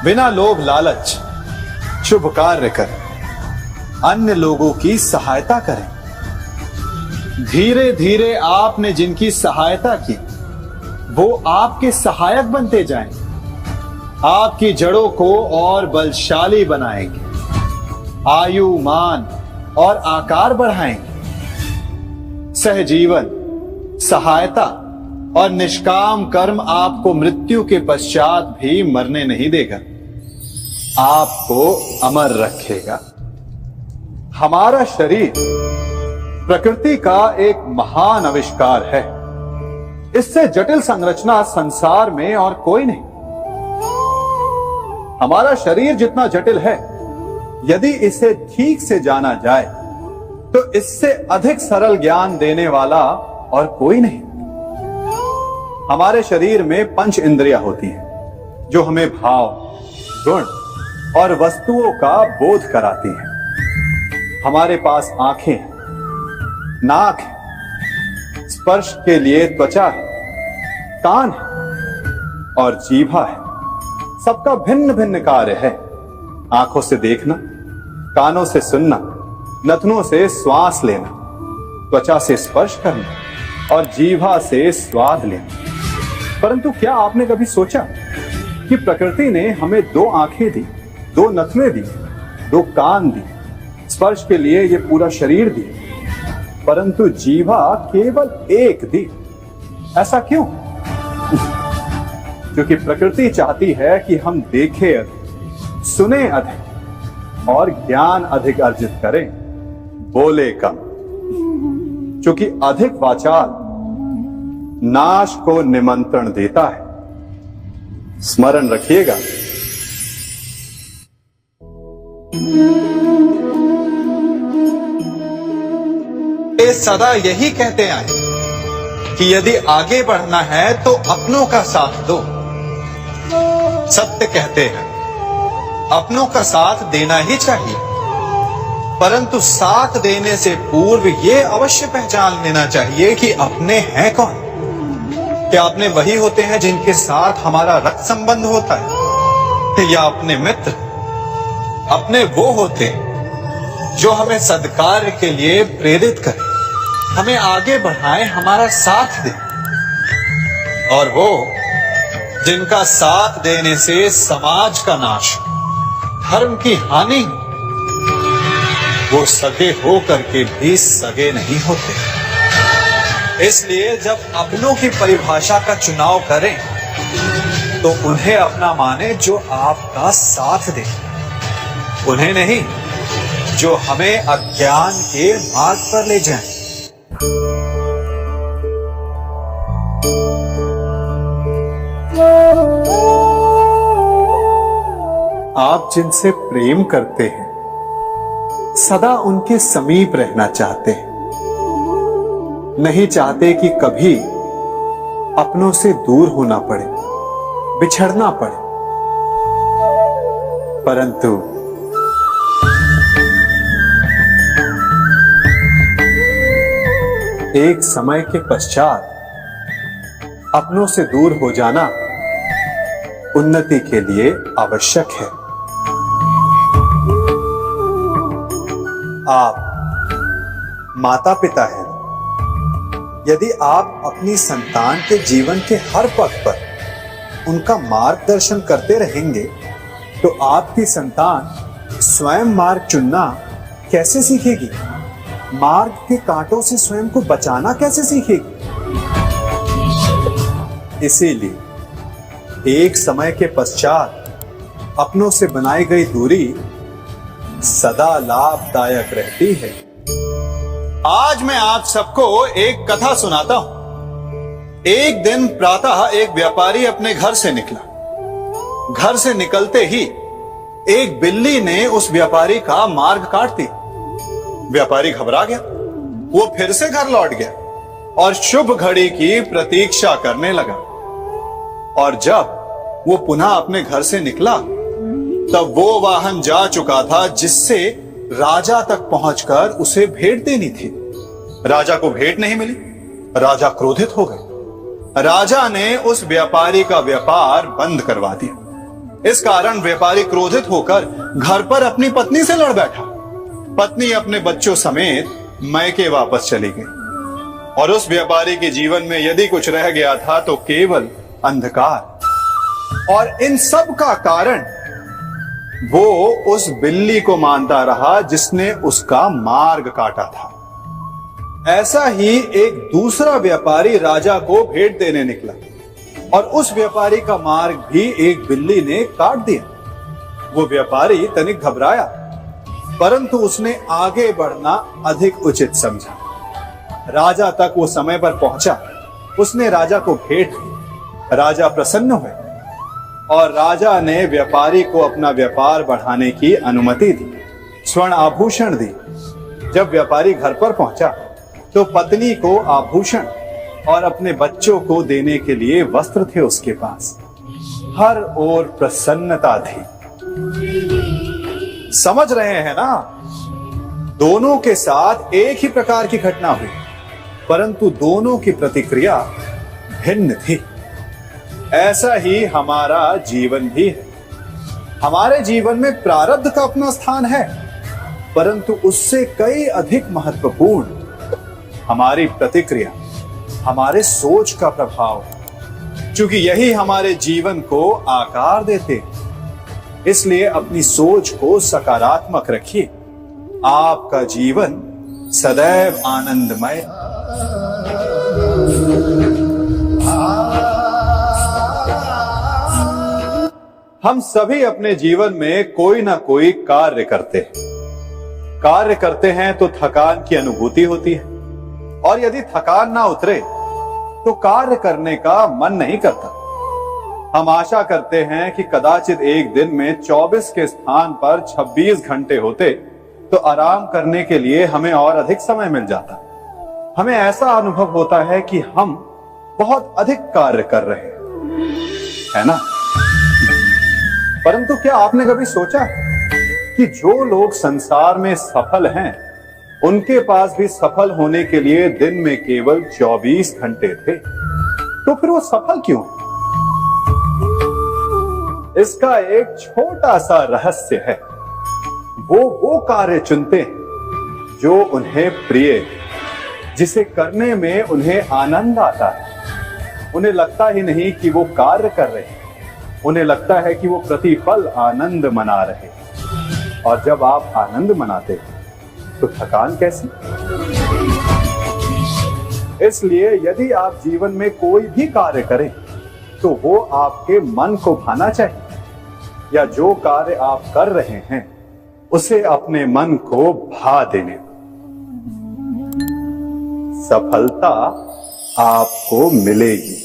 बिना लोभ लालच शुभ कार्य करें, अन्य लोगों की सहायता करें। धीरे धीरे आपने जिनकी सहायता की वो आपके सहायक बनते जाएं, आपकी जड़ों को और बलशाली बनाएंगे, आयु मान और आकार बढ़ाएंगे। सहजीवन, सहायता और निष्काम कर्म आपको मृत्यु के पश्चात भी मरने नहीं देगा, आपको अमर रखेगा। हमारा शरीर प्रकृति का एक महान आविष्कार है। इससे जटिल संरचना संसार में और कोई नहीं। हमारा शरीर जितना जटिल है, यदि इसे ठीक से जाना जाए तो इससे अधिक सरल ज्ञान देने वाला और कोई नहीं। हमारे शरीर में पंच इंद्रियां होती हैं जो हमें भाव, गुण और वस्तुओं का बोध कराती हैं। हमारे पास आंखें हैं, नाक है, स्पर्श के लिए त्वचा है, कान है और जीभा है। सबका भिन्न भिन्न कार्य है। आंखों से देखना, कानों से सुनना, नथनों से श्वास लेना, त्वचा से स्पर्श करना और जीभा से स्वाद लेना। परंतु क्या आपने कभी सोचा कि प्रकृति ने हमें 2 आंखें दी, 2 नथने दी, 2 कान दी, स्पर्श के लिए ये पूरा शरीर दी, परंतु जीभा केवल 1 दी? ऐसा क्यों? क्योंकि प्रकृति चाहती है कि हम देखें अधिक, सुने अधिक और ज्ञान अधिक अर्जित करें, बोले कम। क्योंकि अधिक वाचाल नाश को निमंत्रण देता है। स्मरण रखिएगा। ये सदा यही कहते आए कि यदि आगे बढ़ना है तो अपनों का साथ दो। सत्य कहते हैं, अपनों का साथ देना ही चाहिए, परंतु साथ देने से पूर्व ये अवश्य पहचान लेना चाहिए कि अपने हैं कौन। क्या अपने वही होते हैं जिनके साथ हमारा रक्त संबंध होता है, या अपने मित्र? अपने वो होते हैं जो हमें सद्कार्य के लिए प्रेरित करें, हमें आगे बढ़ाएं, हमारा साथ दें। और वो जिनका साथ देने से समाज का नाश, धर्म की हानि, वो सगे हो करके भी सगे नहीं होते। इसलिए जब अपनों की परिभाषा का चुनाव करें तो उन्हें अपना माने जो आपका साथ दे, उन्हें नहीं जो हमें अज्ञान के मार्ग पर ले जाएं। आप जिनसे प्रेम करते हैं सदा उनके समीप रहना चाहते हैं, नहीं चाहते कि कभी अपनों से दूर होना पड़े, बिछड़ना पड़े। परंतु एक समय के पश्चात अपनों से दूर हो जाना उन्नति के लिए आवश्यक है। आप माता पिता हैं। यदि आप अपनी संतान के जीवन के हर पग पर उनका मार्गदर्शन करते रहेंगे तो आपकी संतान स्वयं मार्ग चुनना कैसे सीखेगी? मार्ग के कांटों से स्वयं को बचाना कैसे सीखेगी? इसीलिए एक समय के पश्चात अपनों से बनाई गई दूरी सदा लाभदायक रहती है। आज मैं आप सबको एक कथा सुनाता हूं। एक दिन प्रातः एक व्यापारी अपने घर से निकला। घर से निकलते ही एक बिल्ली ने उस व्यापारी का मार्ग काट दिया। व्यापारी घबरा गया। वो फिर से घर लौट गया और शुभ घड़ी की प्रतीक्षा करने लगा। और जब वो पुनः अपने घर से निकला तब वो वाहन जा चुका था जिससे राजा तक पहुंचकर उसे भेंट देनी थी। राजा को भेंट नहीं मिली। राजा क्रोधित हो गए। राजा ने उस व्यापारी का व्यापार बंद करवा दिया। इस कारण व्यापारी क्रोधित होकर घर पर अपनी पत्नी से लड़ बैठा। पत्नी अपने बच्चों समेत मैके वापस चली गई और उस व्यापारी के जीवन में यदि कुछ रह गया था तो केवल अंधकार। और इन सब का कारण वो उस बिल्ली को मानता रहा जिसने उसका मार्ग काटा था। ऐसा ही एक दूसरा व्यापारी राजा को भेंट देने निकला और उस व्यापारी का मार्ग भी एक बिल्ली ने काट दिया। वो व्यापारी तनिक घबराया, परंतु उसने आगे बढ़ना अधिक उचित समझा। राजा तक वो समय पर पहुंचा। उसने राजा को भेंट दी। राजा प्रसन्न हुए और राजा ने व्यापारी को अपना व्यापार बढ़ाने की अनुमति दी, स्वर्ण आभूषण दी। जब व्यापारी घर पर पहुंचा तो पत्नी को आभूषण और अपने बच्चों को देने के लिए वस्त्र थे उसके पास। हर ओर प्रसन्नता थी। समझ रहे हैं ना? दोनों के साथ एक ही प्रकार की घटना हुई, परंतु दोनों की प्रतिक्रिया भिन्न थी। ऐसा ही हमारा जीवन भी है। हमारे जीवन में प्रारब्ध का अपना स्थान है, परंतु उससे कई अधिक महत्वपूर्ण हमारी प्रतिक्रिया, हमारे सोच का प्रभाव है, क्योंकि यही हमारे जीवन को आकार देते हैं। इसलिए अपनी सोच को सकारात्मक रखिए। आपका जीवन सदैव आनंदमय। हम सभी अपने जीवन में कोई ना कोई कार्य करते हैं तो थकान की अनुभूति होती है, और यदि थकान ना उतरे तो कार्य करने का मन नहीं करता। हम आशा करते हैं कि कदाचित एक दिन में 24 के स्थान पर 26 घंटे होते तो आराम करने के लिए हमें और अधिक समय मिल जाता। हमें ऐसा अनुभव होता है कि हम बहुत अधिक कार्य कर रहे हैं, है ना? परंतु क्या आपने कभी सोचा कि जो लोग संसार में सफल हैं, उनके पास भी सफल होने के लिए दिन में केवल 24 घंटे थे, तो फिर वो सफल क्यों? इसका एक छोटा सा रहस्य है। वो कार्य चुनते हैं जो उन्हें प्रिय है, जिसे करने में उन्हें आनंद आता है। उन्हें लगता ही नहीं कि वो कार्य कर रहे हैं, उन्हें लगता है कि वो प्रतिपल आनंद मना रहे हैं। और जब आप आनंद मनाते हैं तो थकान कैसी? इसलिए यदि आप जीवन में कोई भी कार्य करें तो वो आपके मन को भाना चाहिए, या जो कार्य आप कर रहे हैं उसे अपने मन को भा देने दो। सफलता आपको मिलेगी।